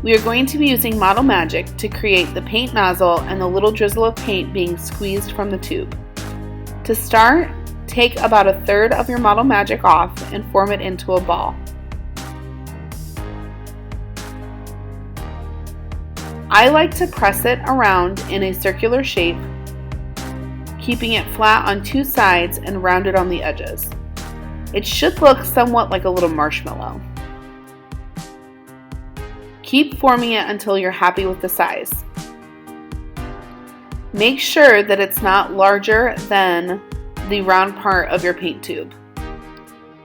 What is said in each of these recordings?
We are going to be using Model Magic to create the paint nozzle and the little drizzle of paint being squeezed from the tube. To start, take about a third of your Model Magic off and form it into a ball. I like to press it around in a circular shape, keeping it flat on two sides and rounded on the edges. It should look somewhat like a little marshmallow. Keep forming it until you're happy with the size. Make sure that it's not larger than the round part of your paint tube.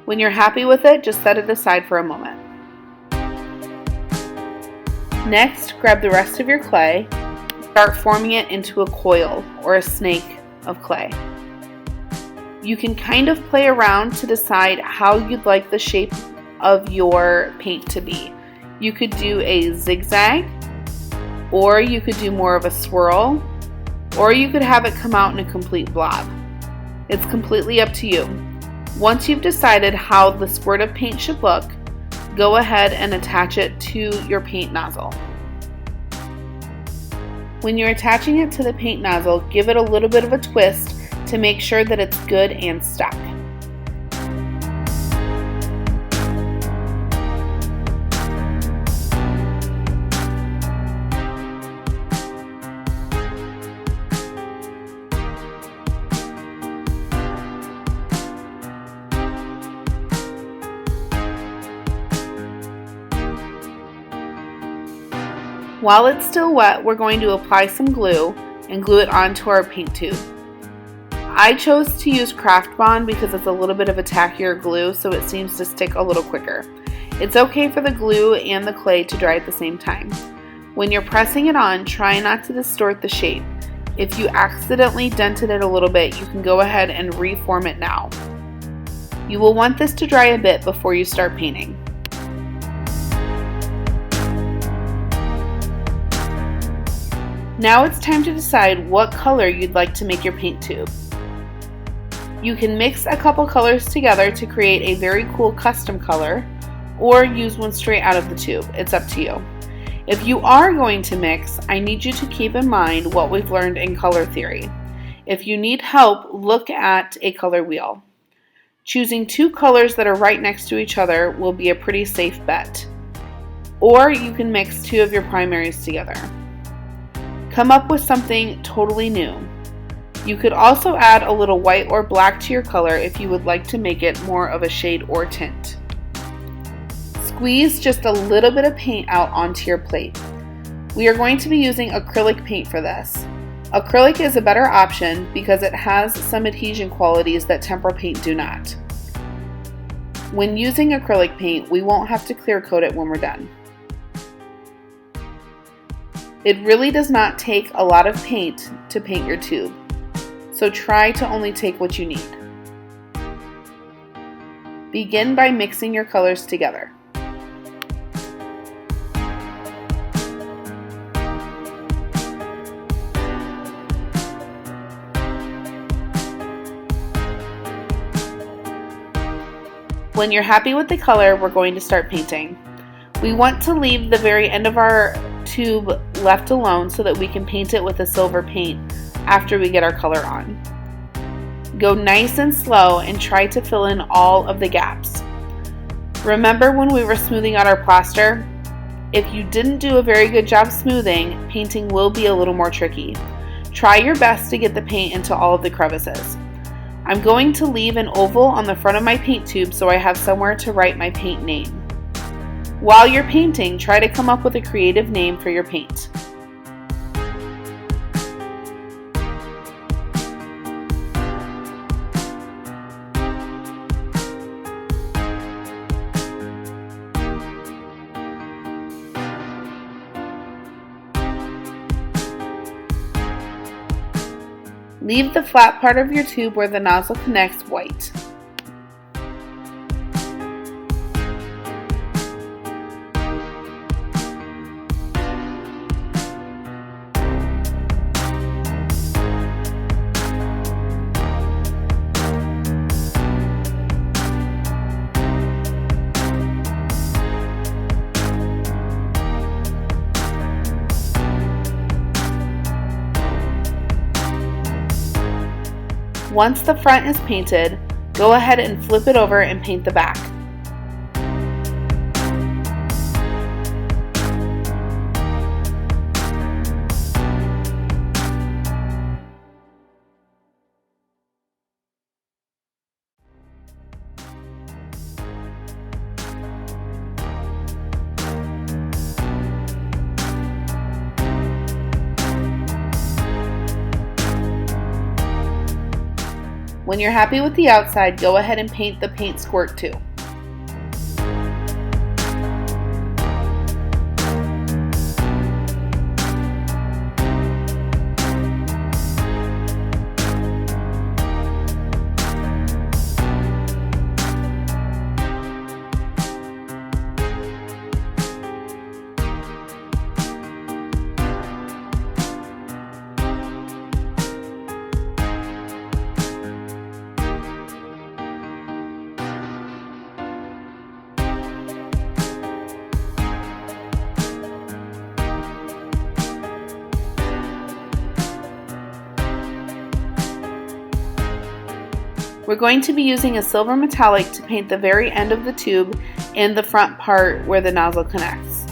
When you're happy with it, just set it aside for a moment. Next, grab the rest of your clay, start forming it into a coil or a snake of clay. You can kind of play around to decide how you'd like the shape of your paint to be. You could do a zigzag, or you could do more of a swirl, or you could have it come out in a complete blob. It's completely up to you. Once you've decided how the squirt of paint should look, go ahead and attach it to your paint nozzle. When you're attaching it to the paint nozzle, give it a little bit of a twist to make sure that it's good and stuck. While it's still wet, we're going to apply some glue and glue it onto our paint tube. I chose to use Craft Bond because it's a little bit of a tackier glue, so it seems to stick a little quicker. It's okay for the glue and the clay to dry at the same time. When you're pressing it on, try not to distort the shape. If you accidentally dented it a little bit, you can go ahead and reform it now. You will want this to dry a bit before you start painting. Now it's time to decide what color you'd like to make your paint tube. You can mix a couple colors together to create a very cool custom color, or use one straight out of the tube. It's up to you. If you are going to mix, I need you to keep in mind what we've learned in color theory. If you need help, look at a color wheel. Choosing two colors that are right next to each other will be a pretty safe bet. Or you can mix two of your primaries together. Come up with something totally new. You could also add a little white or black to your color if you would like to make it more of a shade or tint. Squeeze just a little bit of paint out onto your plate. We are going to be using acrylic paint for this. Acrylic is a better option because it has some adhesion qualities that tempera paint do not. When using acrylic paint, we won't have to clear coat it when we're done. It really does not take a lot of paint to paint your tube, so try to only take what you need. Begin by mixing your colors together. When you're happy with the color, we're going to start painting. We want to leave the very end of our tube left alone so that we can paint it with a silver paint after we get our color on. Go nice and slow and try to fill in all of the gaps. Remember when we were smoothing out our plaster? If you didn't do a very good job smoothing, painting will be a little more tricky. Try your best to get the paint into all of the crevices. I'm going to leave an oval on the front of my paint tube so I have somewhere to write my paint name. While you're painting, try to come up with a creative name for your paint. Leave the flat part of your tube where the nozzle connects white. Once the front is painted, go ahead and flip it over and paint the back. When you're happy with the outside, go ahead and paint the paint squirt too. We're going to be using a silver metallic to paint the very end of the tube and the front part where the nozzle connects.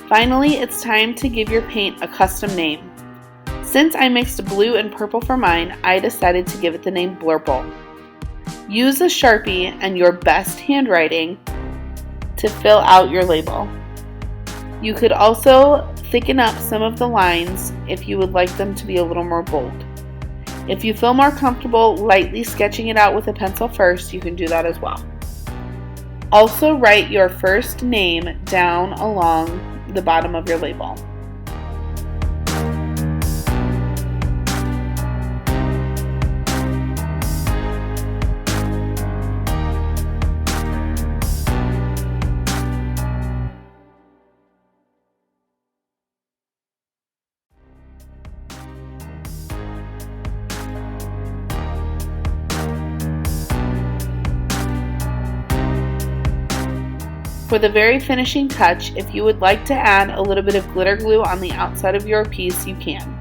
Finally, it's time to give your paint a custom name. Since I mixed blue and purple for mine, I decided to give it the name Blurple. Use a Sharpie and your best handwriting to fill out your label. You could also thicken up some of the lines if you would like them to be a little more bold. If you feel more comfortable lightly sketching it out with a pencil first, you can do that as well. Also write your first name down along the bottom of your label. For the very finishing touch, if you would like to add a little bit of glitter glue on the outside of your piece, you can.